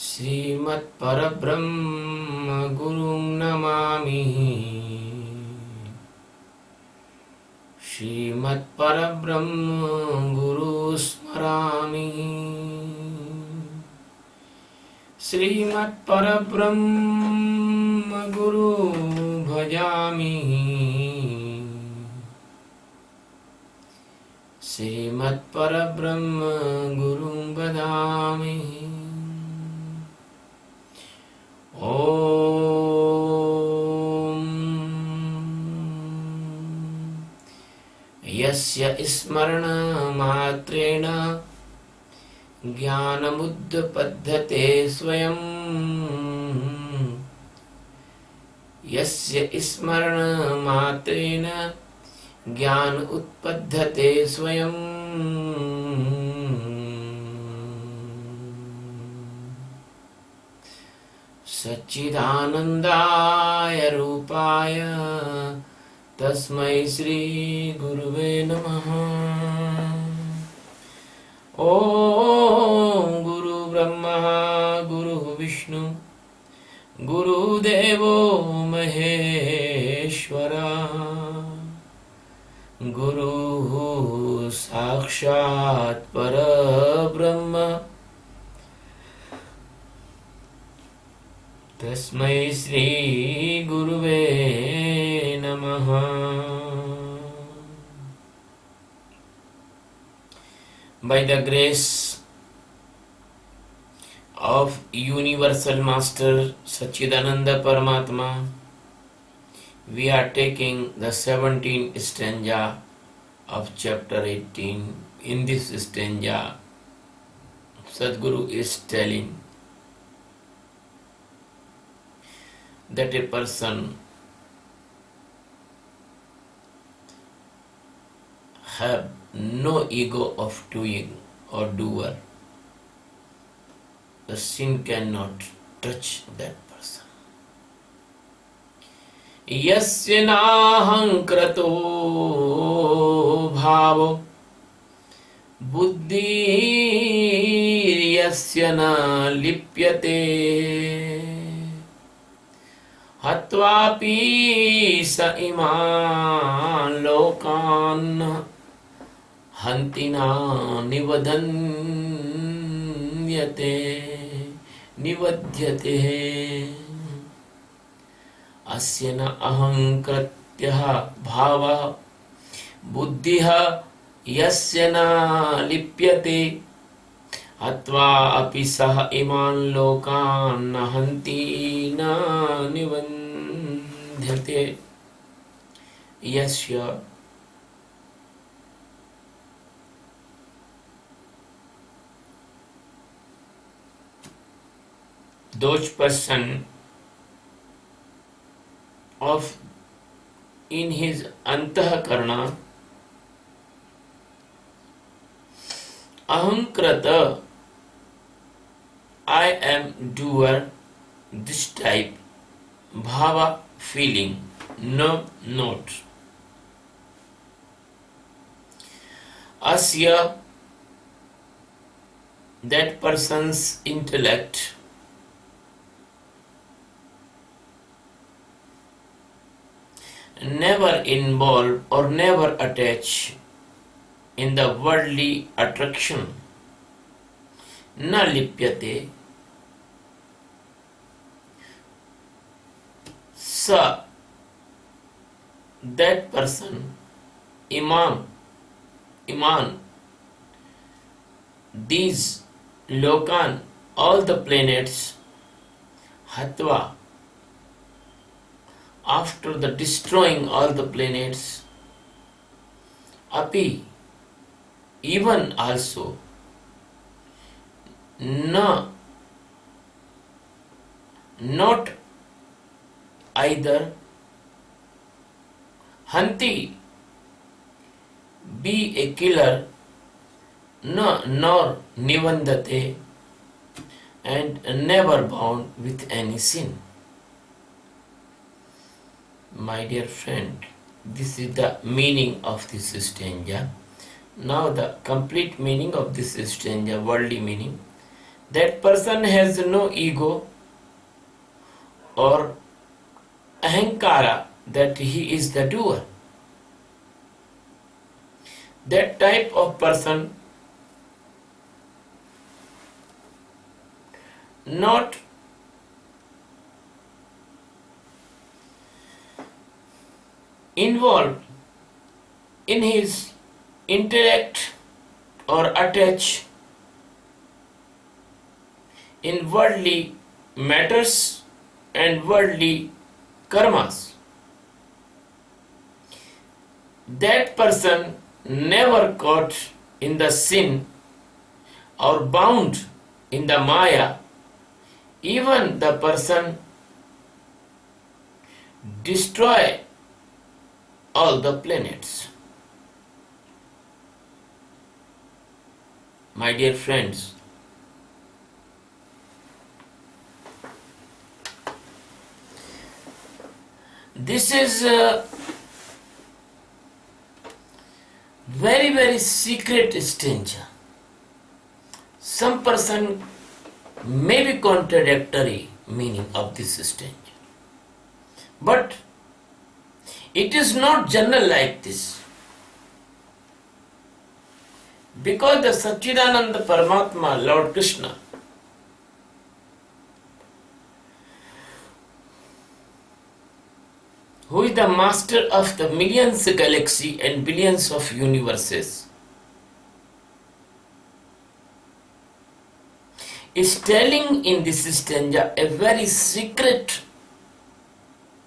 श्रीमत्परब्रह्म गुरुं नमामि। श्रीमत्परब्रह्म गुरु स्मरामि। श्रीमत्परब्रह्म गुरु भजामि। श्रीमत्परब्रह्म गुरुं वदामि। ॐ यस्य स्मरणमात्रेण ज्ञानमुद्पद्यते स्वयं। यस्य स्मरणमात्रेण ज्ञान उत्पद्यते स्वयं। सच्चिदानन्दाय रूपाय तस्मै श्री गुरुवे नमः। ॐ गुरु ब्रह्मा गुरु विष्णु गुरुदेवो महेश्वरा। गुरुः साक्षात् परब्रह्म तस्मै श्री गुरुवे नमः। By the grace of Universal Master Satchidananda Paramatma, we are taking the 17th stanza of chapter 18. In this stanza, Sadguru is telling that a person have no ego of doing or doer. The sin cannot touch that person. Yasya nahankrato bhavo buddhi yasya na lipyate hatvapi sa iman lokan hantina nivadyate asya na ahankratyah bhava buddhiha yasya na lipyate atva api sah iman lokan hanti na nivandhyate. Yasya those person of in his antahkarana ahankrata, I am doer, this type, bhava feeling, no not. Asya that person's intellect never involve or never attach in the worldly attraction. Na lipyate sa that person iman these lokan all the planets hatva after the destroying all the planets api even also not either hanti be a killer nor nivandate and never bound with any sin. My dear friend, this is the meaning of this stanza. Now the complete meaning of this stanza, worldly meaning. That person has no ego or ahankara that he is the doer. That type of person not involved in his intellect or attach in worldly matters and worldly karmas. That person never caught in the sin or bound in the maya. Even the person destroy all the planets. My dear friends, this is a very secret danger. Some person may be contradictory meaning of this stage, but it is not general like this, because the Satchidananda Paramatma, Lord Krishna, who is the master of the millions of galaxies and billions of universes, is telling in this stanza a very secret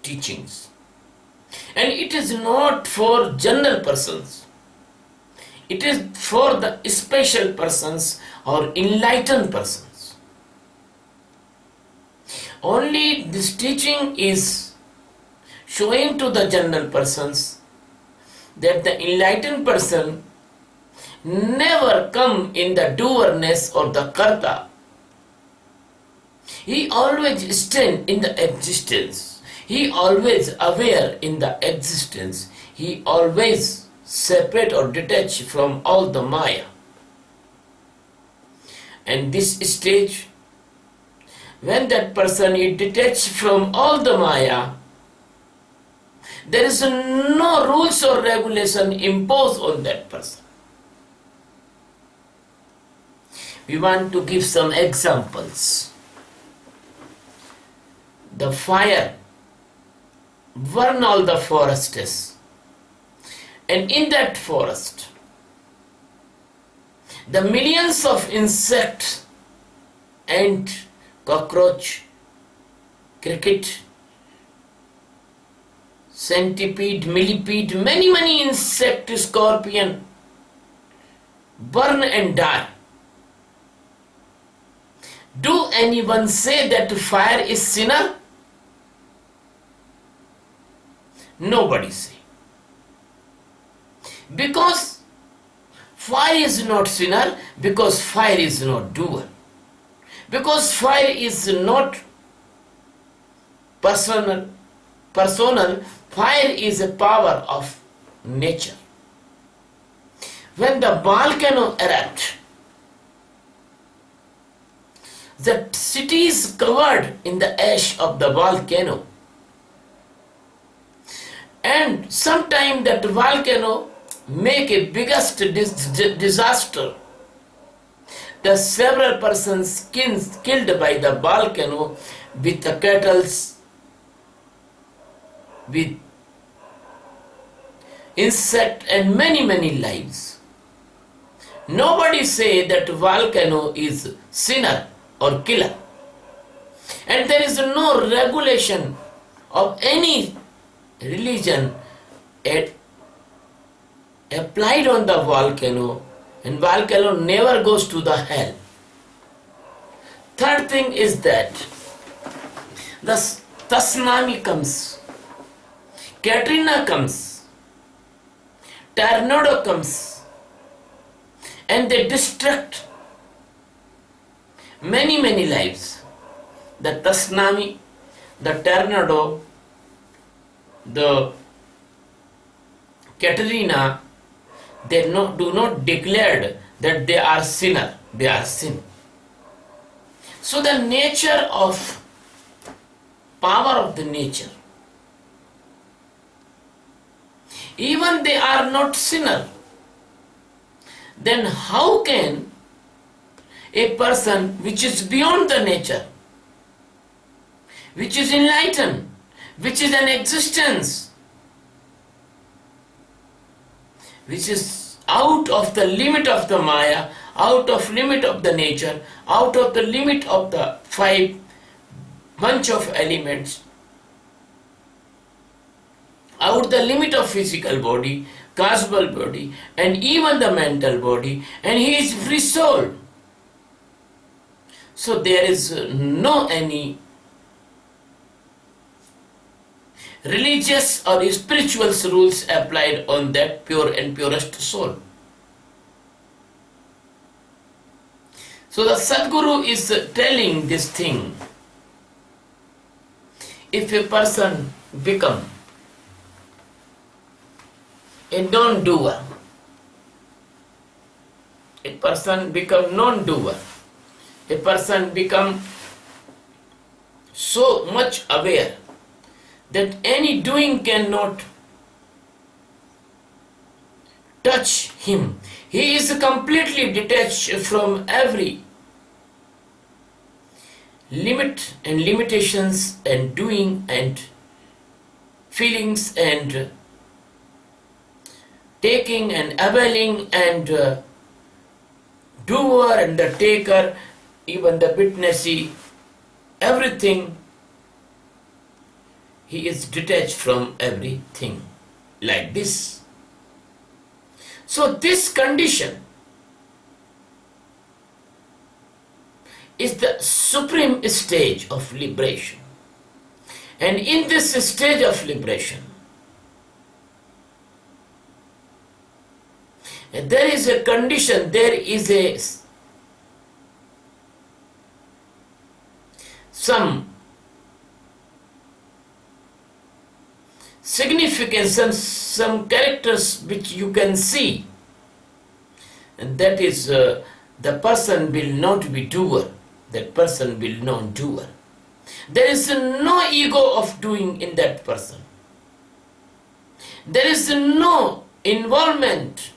teachings. And it is not for general persons. It is for the special persons or enlightened persons. Only this teaching is showing to the general persons that the enlightened person never come in the doerness or the karta. He always stand in the existence. He always aware in the existence. He always separate or detach from all the maya. And this stage, when that person is detached from all the maya, there is no rules or regulation imposed on that person. We want to give some examples. The fire burn all the forests, and in that forest the millions of insects, ant, cockroach, cricket, centipede, millipede, many insect, scorpion burn and die. Do anyone say that fire is sinner? Nobody say. Because fire is not sinner, because fire is not doer. Because fire is not personal, fire is a power of nature. When the volcano erupts, the city is covered in the ash of the volcano. And sometime that volcano make a biggest disaster. The several persons killed by the volcano, with the cattle, with insect and many lives. Nobody say that volcano is sinner or killer. And there is no regulation of any religion applied on the volcano, and volcano never goes to the hell. Third thing is that the tsunami comes, Katrina comes, tornado comes, and they destruct many lives. The tsunami, the tornado, the Katrina, they do not declare that they are sinner, they are sin. So the nature of power of the nature, even they are not sinner, then how can a person which is beyond the nature, which is enlightened, which is an existence, which is out of the limit of the Maya, out of limit of the nature, out of the limit of the five bunch of elements, out the limit of physical body, causal body, and even the mental body, and he is free soul. So there is no any religious or spiritual rules applied on that pure and purest soul. So the Sadguru is telling this thing. If a person become a non-doer, a person become non-doer, a person become so much aware that any doing cannot touch him. He is completely detached from every limit and limitations and doing and feelings and taking and availing and doer and the taker, even the witnessee, everything. He is detached from everything like this. So this condition is the supreme stage of liberation. And in this stage of liberation, there is a condition, there is a some significance and some characters which you can see, and that is the person will not be doer, that person will not doer. There is no ego of doing in that person. There is no involvement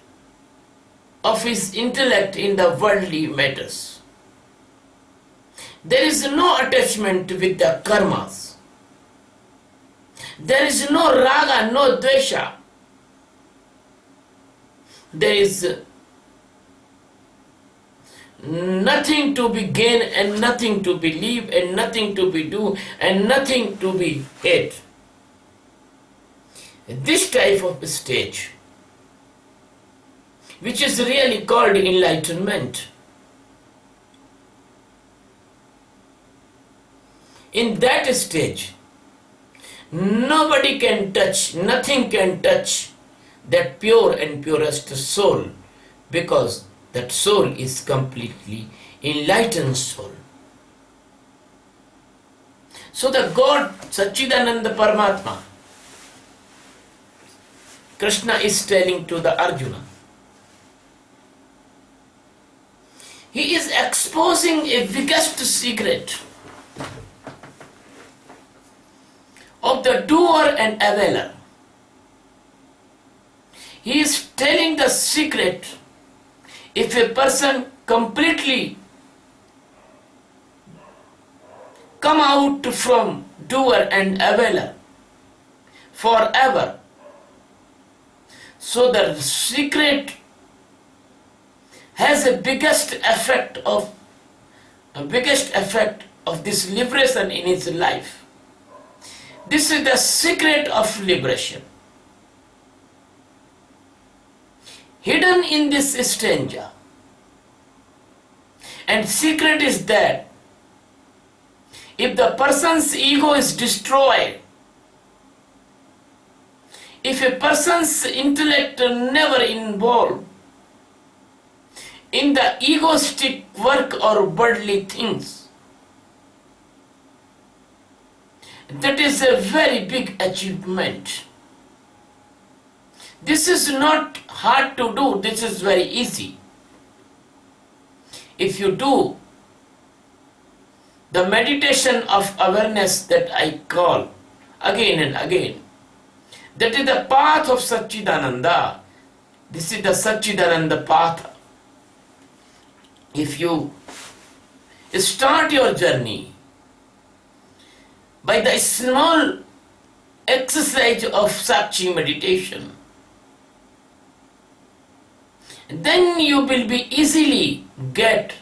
of his intellect in the worldly matters. There is no attachment with the karmas. There is no raga, no dvesha. There is nothing to be gained and nothing to be leave and nothing to be do and nothing to be hate. This type of stage, which is really called enlightenment, in that stage, nobody can touch, nothing can touch that pure and purest soul, because that soul is completely enlightened soul. So the God Sachidananda Paramatma, Krishna is telling to the Arjuna, he is exposing a biggest secret of the doer and availer. He is telling the secret. If a person completely come out from doer and availer forever, so the secret has a biggest effect of this liberation in his life. This is the secret of liberation. Hidden in this stanza. And secret is that if the person's ego is destroyed, if a person's intellect never involved in the egoistic work or worldly things, that is a very big achievement. This is not hard to do, this is very easy. If you do the meditation of awareness that I call again and again. That is the path of Satchidananda. This is the Satchidananda path. If you start your journey by the small exercise of Sakshi meditation, then you will be easily get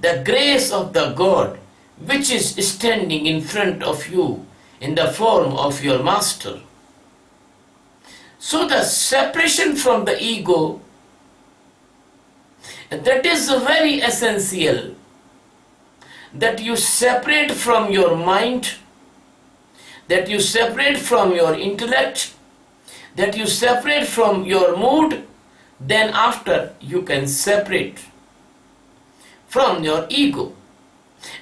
the grace of the God which is standing in front of you in the form of your master. So the separation from the ego, that is very essential, that you separate from your mind, that you separate from your intellect, that you separate from your mood, then after you can separate from your ego.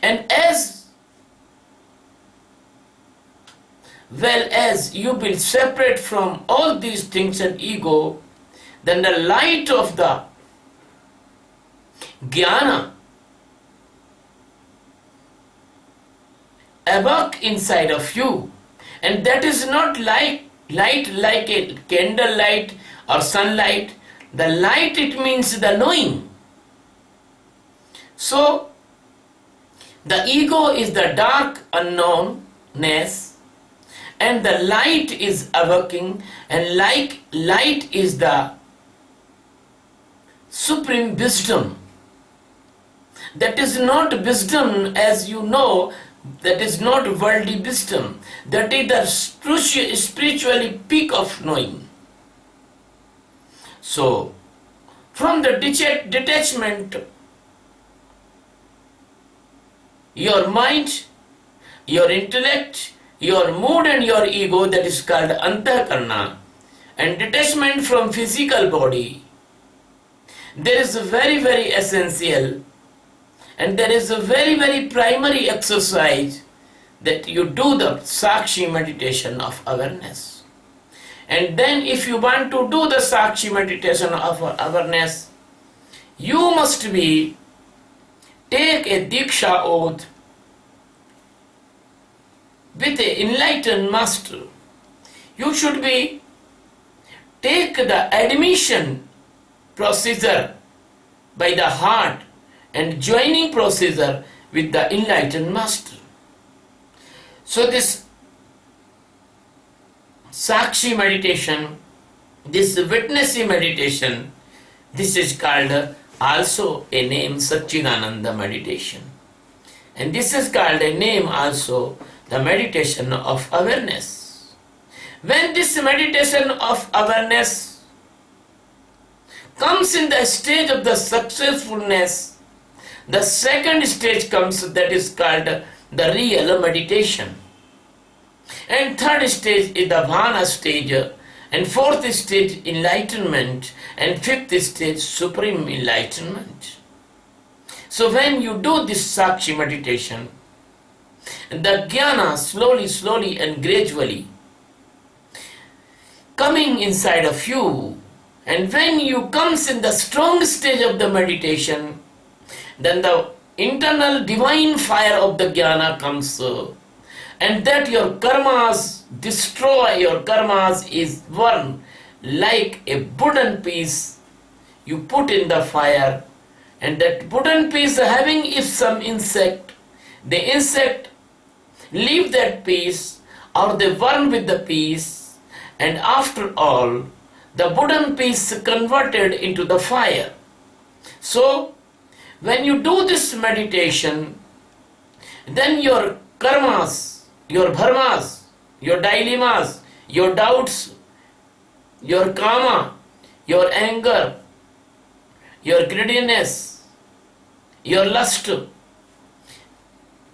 And as well as you will separate from all these things and ego, then the light of the jnana awake inside of you, and that is not light like a candle light or sunlight. The light, it means the knowing. So the ego is the dark unknownness, and the light is awakening, and like light is the supreme wisdom. That is not wisdom as you know, that is not worldly wisdom. That is the spiritually peak of knowing. So, from the detachment, your mind, your intellect, your mood and your ego, that is called antakarna, and detachment from physical body, there is a very, very essential, and there is a very, very primary exercise that you do the Sakshi meditation of awareness. And then if you want to do the Sakshi meditation of awareness, you must be take a Diksha oath with an enlightened master. You should be take the admission procedure by the heart and joining procedure with the enlightened master. So this Sakshi meditation, this witnessing meditation, this is called also a name Satchidananda meditation. And this is called a name also the meditation of awareness. When this meditation of awareness comes in the stage of the successfulness, the second stage comes, that is called the real meditation. And third stage is the Vana stage, and fourth stage enlightenment, and fifth stage supreme enlightenment. So when you do this Sakshi meditation, the jnana slowly and gradually coming inside of you, and when you comes in the strong stage of the meditation, then the internal divine fire of the jnana comes, and that your karmas destroy, your karmas is burned like a wooden piece you put in the fire, and that wooden piece having if some insect, the insect leave that piece or they burn with the piece, and after all the wooden piece converted into the fire. So when you do this meditation, then your karmas, your bharmas, your dilemmas, your doubts, your kama, your anger, your greediness, your lust,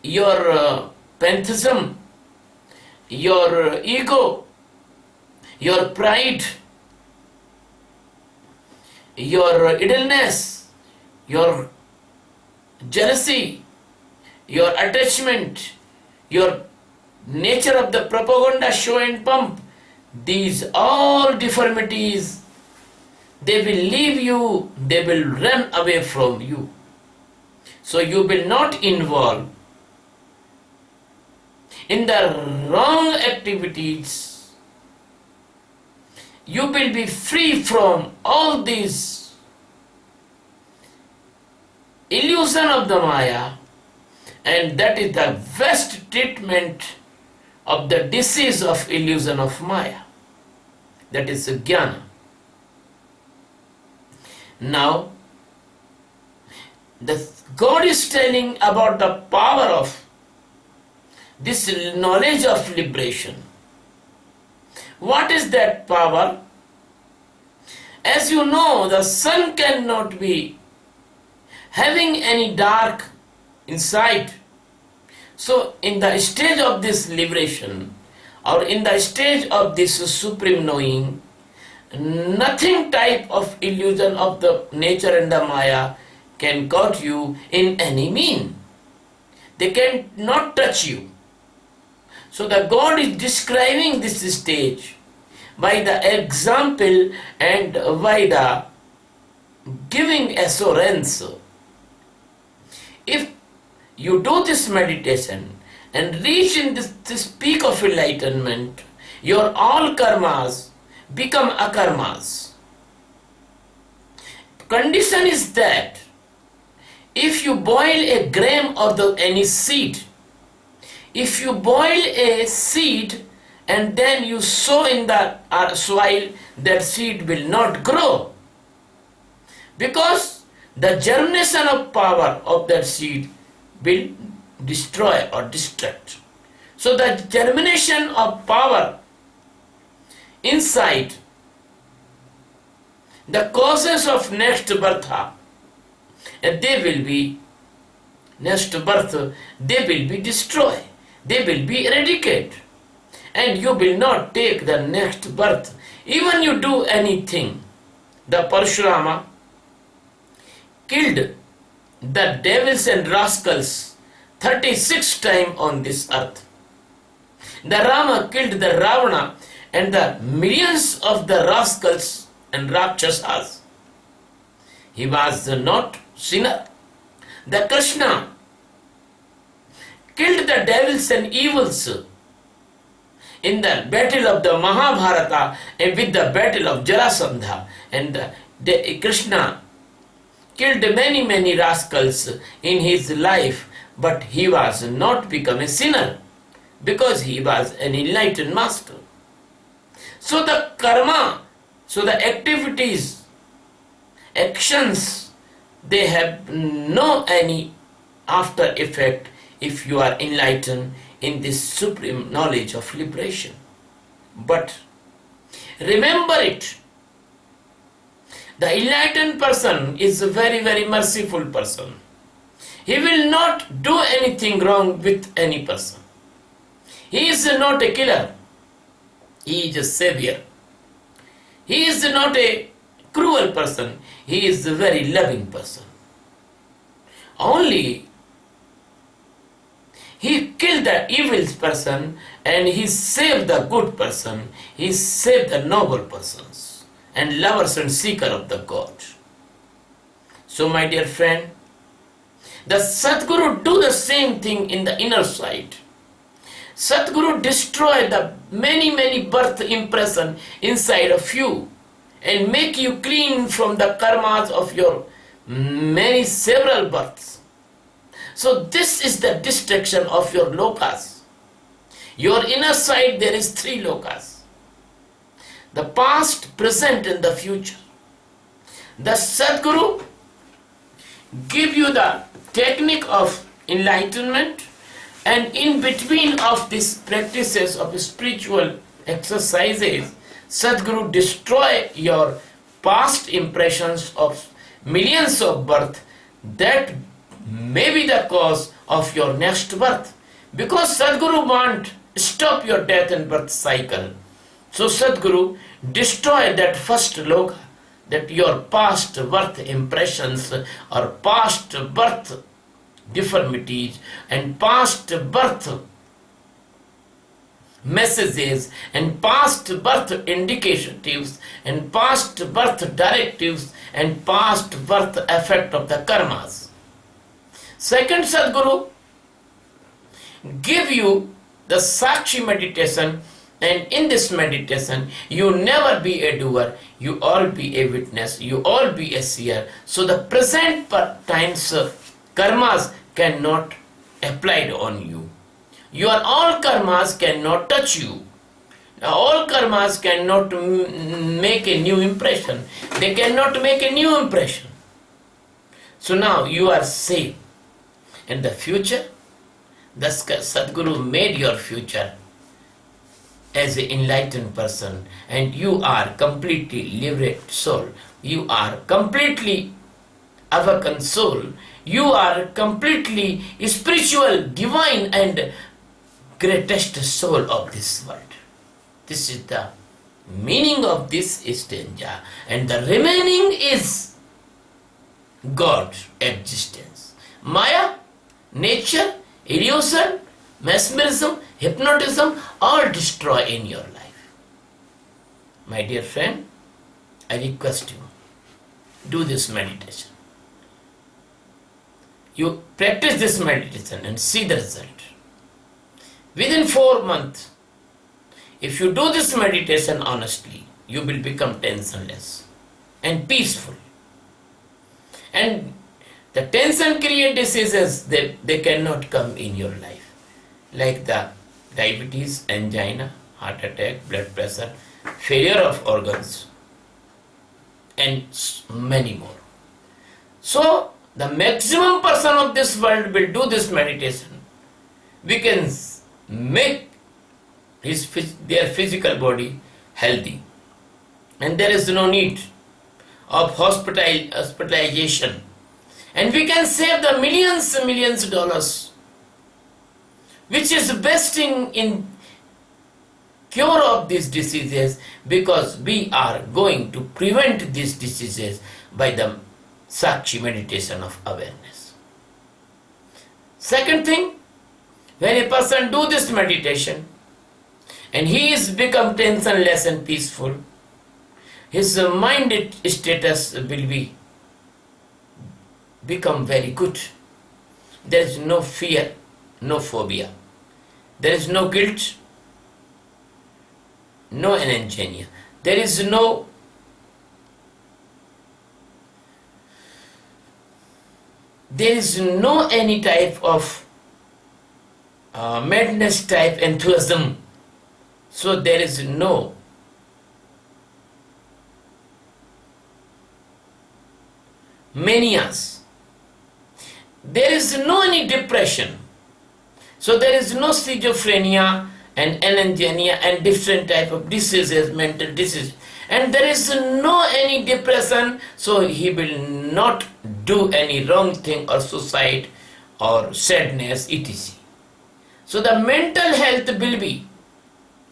your pantheism, your ego, your pride, your idleness, your jealousy, your attachment, your nature of the propaganda, show and pump, these all deformities, they will leave you, they will run away from you. So you will not involve in the wrong activities, you will be free from all these illusion of the Maya, and that is the best treatment of the disease of illusion of Maya. That is Jnana. Now, God is telling about the power of this knowledge of liberation. What is that power? As you know, the sun cannot be having any dark inside. So in the stage of this liberation, or in the stage of this supreme knowing, nothing type of illusion of the nature and the Maya can caught you in any mean. They cannot touch you. So the God is describing this stage by the example and by the giving assurance. If you do this meditation and reach in this peak of enlightenment, your all karmas become akarmas. Condition is that if you boil a gram of any seed, if you boil a seed and then you sow in the soil, that seed will not grow, because the germination of power of that seed will destroy or destruct. So the germination of power inside, the causes of next birth, they will be destroyed, they will be eradicated, and you will not take the next birth. Even you do anything. The Parshurama killed the devils and rascals 36 times on this earth. The Rama killed the Ravana and the millions of the rascals and Rakshasas. He was not sinner. The Krishna killed the devils and evils in the battle of the Mahabharata and with the battle of Jarasandha. And Krishna killed many rascals in his life, but he was not become a sinner because he was an enlightened master. So the karma, so the activities, actions, they have no any after effect if you are enlightened in this supreme knowledge of liberation. But remember it, the enlightened person is a very merciful person. He will not do anything wrong with any person. He is not a killer. He is a savior. He is not a cruel person. He is a very loving person. Only he killed the evil person and he saved the good person. He saved the noble persons and lovers and seeker of the God. So my dear friend, the Sadguru do the same thing in the inner side. Sadguru destroy the many birth impression inside of you and make you clean from the karmas of your several births. So this is the destruction of your lokas. Your inner side, there is 3 lokas. The past, present and the future. The Sadguru give you the technique of enlightenment, and in between of these practices of spiritual exercises, Sadguru destroy your past impressions of millions of birth that may be the cause of your next birth. Because Sadguru want stop your death and birth cycle. So Sadguru destroy that first loka, that your past birth impressions or past birth deformities and past birth messages and past birth indicatives and past birth directives and past birth effect of the karmas. Second, Sadguru give you the Sakshi meditation, and in this meditation you never be a doer, you all be a witness, you all be a seer. So the present times karmas cannot applied on you. Your all karmas cannot touch you. All karmas cannot make a new impression. They cannot make a new impression. So now you are safe. In the future, the Sadguru made your future as an enlightened person, and you are completely liberated soul. You are completely awakened soul. You are completely spiritual, divine, and greatest soul of this world. This is the meaning of this stanza, and the remaining is God existence. Maya, nature, illusion, mesmerism, hypnotism, all destroy in your life. My dear friend, I request you, do this meditation. You practice this meditation and see the result. Within 4 months, if you do this meditation honestly, you will become tensionless and peaceful. And the tension create diseases, they cannot come in your life, like the diabetes, angina, heart attack, blood pressure, failure of organs, and many more. So the maximum person of this world will do this meditation. We can make their physical body healthy, and there is no need of hospitalization, and we can save the millions of dollars, which is best in cure of these diseases, because we are going to prevent these diseases by the Sakshi meditation of awareness. Second thing, when a person do this meditation and he is become tensionless and peaceful, his mind status will become very good. There is no fear, no phobia. There is no guilt, no angina. There is no any type of madness type enthusiasm. So there is no manias. There is no any depression. So there is no schizophrenia and angina and different type of diseases, mental disease. And there is no any depression, so he will not do any wrong thing or suicide or sadness, etc. So the mental health will be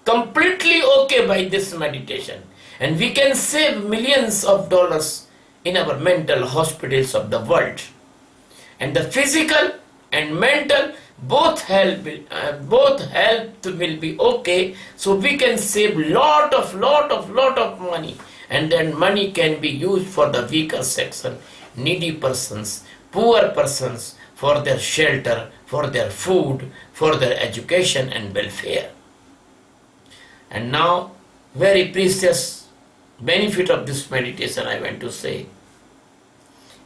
completely okay by this meditation, and we can save millions of dollars in our mental hospitals of the world. And the physical and mental both health will be okay, so we can save lot of money, and then money can be used for the weaker section, needy persons, poor persons, for their shelter, for their food, for their education and welfare. And now, very precious benefit of this meditation I want to say.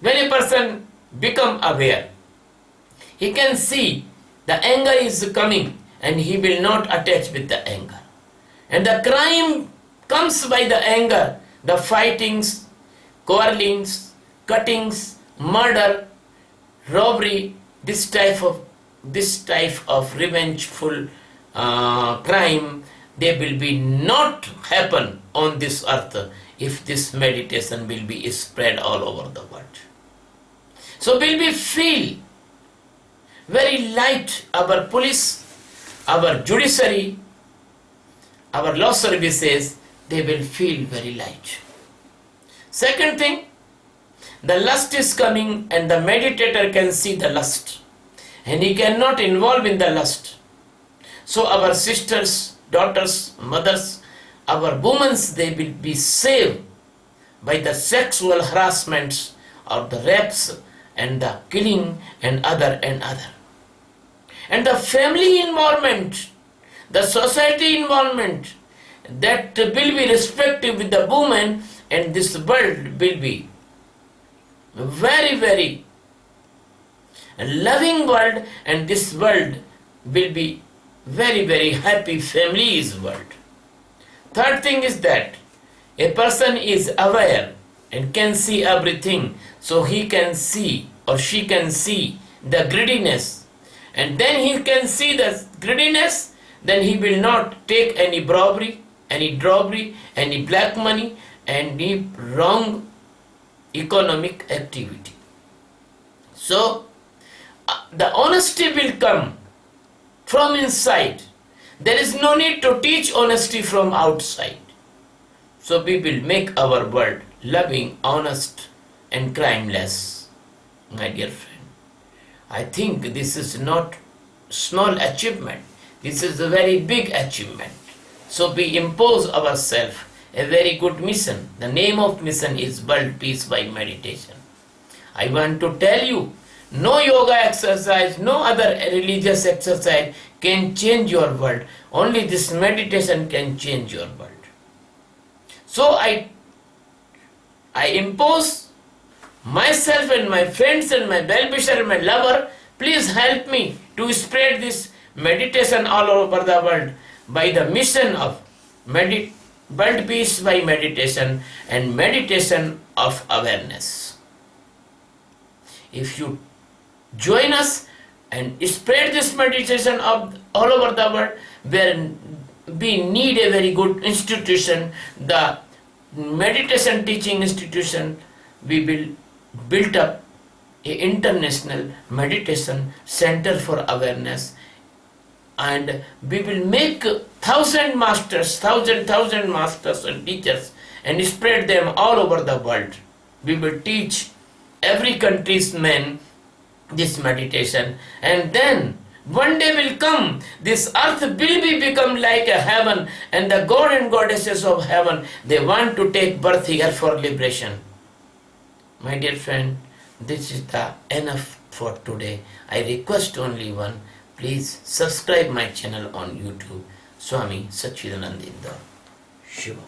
When a person become aware, he can see the anger is coming and he will not attach with the anger. And the crime comes by the anger, the fightings, quarrelings, cuttings, murder, robbery, this type of revengeful crime, they will be not happen on this earth if this meditation will be spread all over the world. So will we feel very light, our police, our judiciary, our law services, they will feel very light. Second thing, the lust is coming and the meditator can see the lust and he cannot involve in the lust. So our sisters, daughters, mothers, our women, they will be saved by the sexual harassments or the rapes and the killing and other. And the family involvement the society involvement, that will be respective with the woman, and this world will be very, very loving world, and this world will be very, very happy families world. Third thing is that a person is aware and can see everything, so he can see or she can see the greediness, and then he can see the greediness, then he will not take any robbery, any black money, any wrong economic activity. So the honesty will come from inside. There is no need to teach honesty from outside. So we will make our world loving, honest, and crimeless. My dear friend, I think this is not small achievement. This is a very big achievement. So we impose ourselves a very good mission. The name of mission is World Peace by Meditation. I want to tell you, no yoga exercise, no other religious exercise can change your world. Only this meditation can change your world. So I impose myself and my friends and my well-wisher and my lover, please help me to spread this meditation all over the world by the mission of world peace by meditation and meditation of awareness. If you join us and spread this meditation all over the world, where we need a very good institution, the meditation teaching institution, we will build up an international meditation center for awareness, and we will make thousand masters and teachers and spread them all over the world. We will teach every country's men this meditation, and then one day will come, this earth will become like a heaven, and the god and goddesses of heaven, they want to take birth here for liberation. My dear friend, this is the enough for today. I request only one, please subscribe my channel on YouTube, Swami Sachidanand Indar. Shiva.